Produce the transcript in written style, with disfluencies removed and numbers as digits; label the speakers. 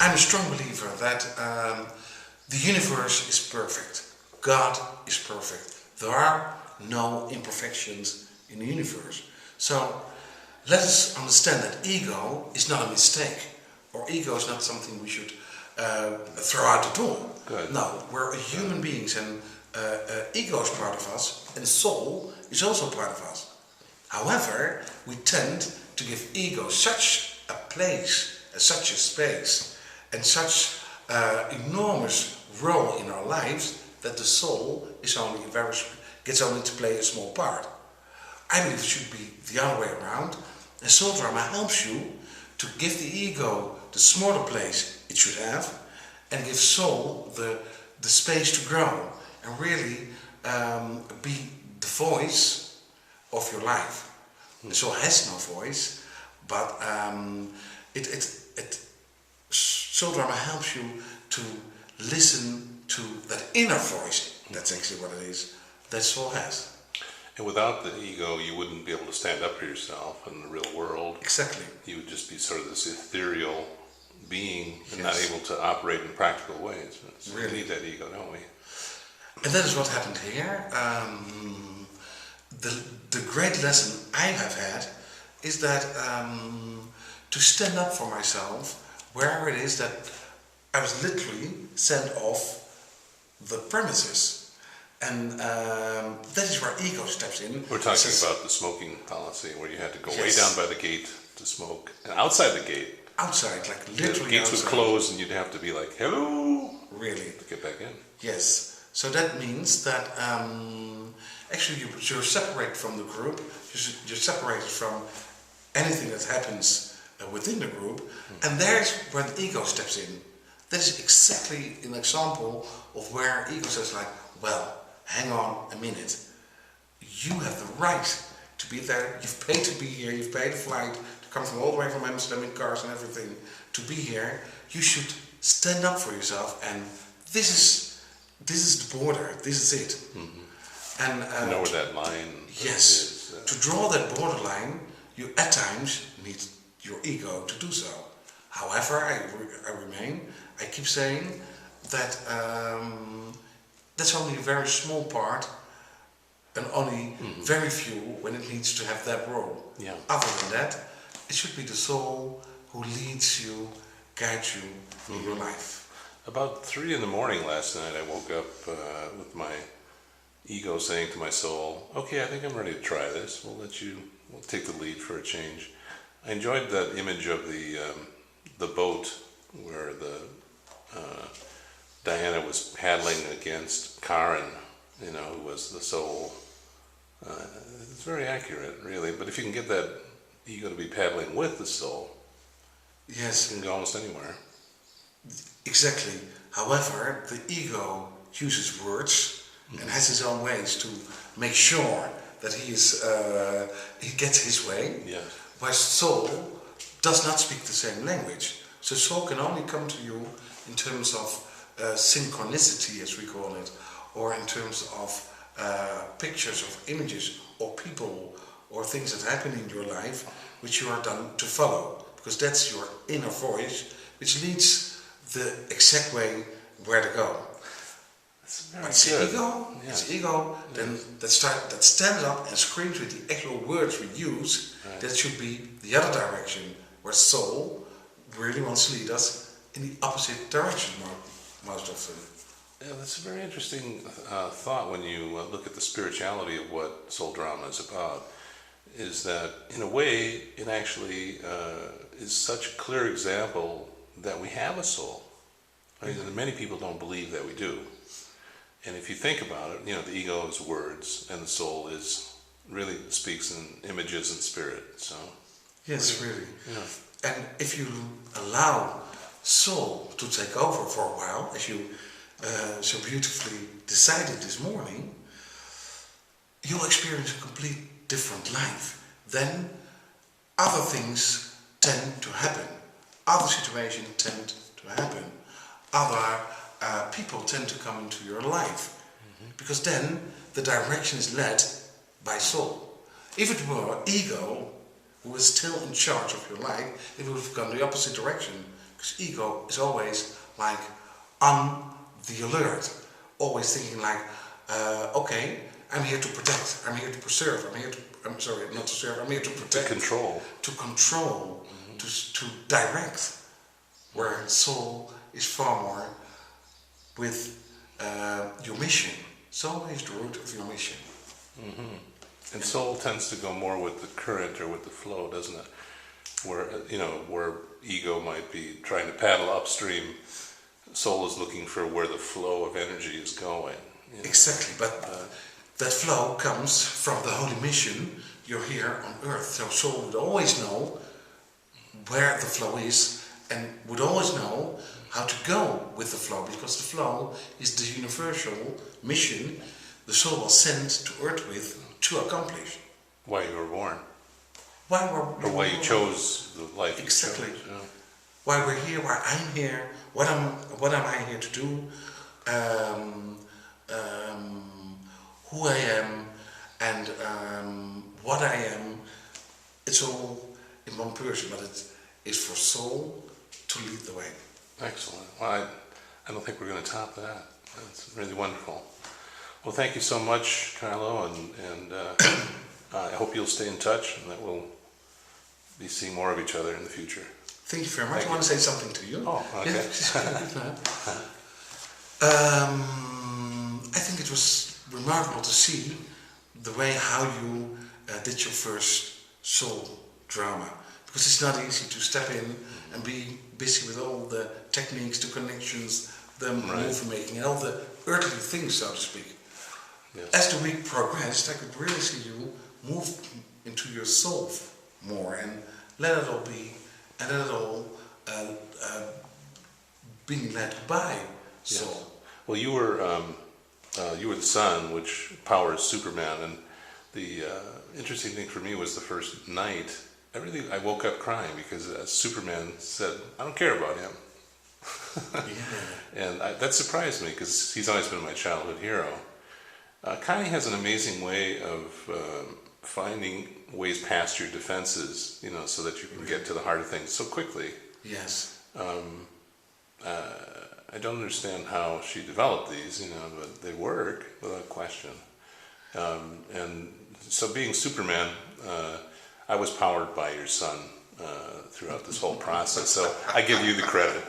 Speaker 1: I'm a strong believer that the universe is perfect. God is perfect. There are no imperfections in the universe. So let us understand that ego is not a mistake, or ego is not something we should throw out the door.
Speaker 2: Good.
Speaker 1: No, we're human beings, and ego is part of us, and soul is also part of us. However, we tend to give ego such a place, such a space, and such enormous role in our lives that the soul is gets only to play a small part. I believe it should be the other way around, and Souldrama helps you to give the ego the smaller place it should have, and give soul the space to grow and really be the voice of your life. The soul has no voice, but Souldrama helps you to listen to that inner voice. That's actually what it is that soul has.
Speaker 2: And without the ego, you wouldn't be able to stand up for yourself in the real world.
Speaker 1: Exactly.
Speaker 2: You would just be sort of this ethereal being and
Speaker 1: Yes.
Speaker 2: not able to operate in practical ways. So
Speaker 1: Really.
Speaker 2: we need that ego, don't we?
Speaker 1: And that is what happened here. The great lesson I have had is that to stand up for myself, wherever it is that I was literally sent off the premises. And that is where ego steps in.
Speaker 2: We're talking about the smoking policy, where you had to go way
Speaker 1: Yes.
Speaker 2: down by the gate to smoke. And outside the gate,
Speaker 1: Outside, like literally
Speaker 2: the gates
Speaker 1: outside.
Speaker 2: would close and you'd have to be like, hello,
Speaker 1: Really.
Speaker 2: to get back in.
Speaker 1: Yes. So that means that actually you're separated from the group. You're separated from anything that happens within the group. And there's where the ego steps in. That is exactly an example of where ego says like, well, hang on a minute. You have the right to be there. You've paid to be here. You've paid a flight to come from all the way from Amsterdam in cars and everything to be here. You should stand up for yourself. And this is the border. This is it.
Speaker 2: Mm-hmm.
Speaker 1: And
Speaker 2: You know where that line
Speaker 1: yes,
Speaker 2: is.
Speaker 1: to draw that borderline, you at times need your ego to do so. However, I keep saying that that's only a very small part, and only very few when it needs to have that role.
Speaker 2: Yeah.
Speaker 1: Other than that, it should be the soul who leads you, guides you in your life.
Speaker 2: About 3 a.m. last night, I woke up with my ego saying to my soul, okay, I think I'm ready to try this. We'll take the lead for a change. I enjoyed that image of the boat where Diana was paddling against Karen, who was the soul. It's very accurate, really. But if you can get that ego to be paddling with the soul,
Speaker 1: Yes.
Speaker 2: you can go almost anywhere.
Speaker 1: Exactly. However, the ego uses words and has his own ways to make sure that he gets his way.
Speaker 2: Yes.
Speaker 1: While soul does not speak the same language. So soul can only come to you in terms of synchronicity, as we call it, or in terms of pictures of images or people or things that happen in your life which you are done to follow, because that's your inner voice which leads the exact way where to go.
Speaker 2: That's very
Speaker 1: But it's
Speaker 2: good.
Speaker 1: ego,
Speaker 2: Yeah.
Speaker 1: it's ego then that stands up and screams with the actual words we use.
Speaker 2: Right.
Speaker 1: That should be the other direction, where soul really wants to lead us in the opposite direction most often.
Speaker 2: Yeah, that's a very interesting thought when you look at the spirituality of what Souldrama is about, is that in a way it actually is such a clear example that we have a soul. I mean, many people don't believe that we do. And if you think about it, the ego is words and the soul really speaks in images and spirit. So
Speaker 1: Yes, really.
Speaker 2: yeah.
Speaker 1: And if you allow soul to take over for a while, as you so beautifully decided this morning, you'll experience a complete different life. Then other things tend to happen. Other situations tend to happen. Other people tend to come into your life. Because then the direction is led by soul. If it were ego who was still in charge of your life, it would have gone the opposite direction. Because ego is always like on the alert, always thinking like, okay, I'm here to protect, I'm here to preserve, I'm sorry, not to serve, I'm here to protect. To control, to direct, where soul is far more with your mission. Soul is the root of your mission.
Speaker 2: And soul tends to go more with the current or with the flow, doesn't it? Where ego might be trying to paddle upstream, soul is looking for where the flow of energy is going.
Speaker 1: Exactly, but that flow comes from the holy mission. You're here on earth, so soul would always know where the flow is and would always know how to go with the flow, because the flow is the universal mission the soul was sent to earth with to accomplish.
Speaker 2: Why you were born.
Speaker 1: Or
Speaker 2: why you chose the life
Speaker 1: exactly.
Speaker 2: you chose. Yeah.
Speaker 1: Why we're here, why I'm here, what am I here to do, who I am, and what I am. It's all in one person, but it is for soul to lead the way.
Speaker 2: Excellent. Well, I don't think we're going to top that. That's really wonderful. Well, thank you so much, Carlo, and I hope you'll stay in touch and that we'll be seeing more of each other in the future.
Speaker 1: Thank you very much. I want to say something to you.
Speaker 2: Oh, okay.
Speaker 1: I think it was remarkable to see the way how you did your first soul drama, because it's not easy to step in and be busy with all the techniques, the connections, the movie making, and all the earthly things, so to speak.
Speaker 2: Yes.
Speaker 1: As the week progressed, I could really see you move into your soul more and let it all be, and let it all being led by soul.
Speaker 2: Yes. Well, you were the sun, which powers Superman, and the interesting thing for me was the first night. I woke up crying because Superman said, "I don't care about him," and that surprised me because he's always been my childhood hero. Connie has an amazing way of finding ways past your defenses, so that you can get to the heart of things so quickly.
Speaker 1: Yes.
Speaker 2: I don't understand how she developed these, but they work without question. And so being Superman, I was powered by your son throughout this whole process, so I give you the credit.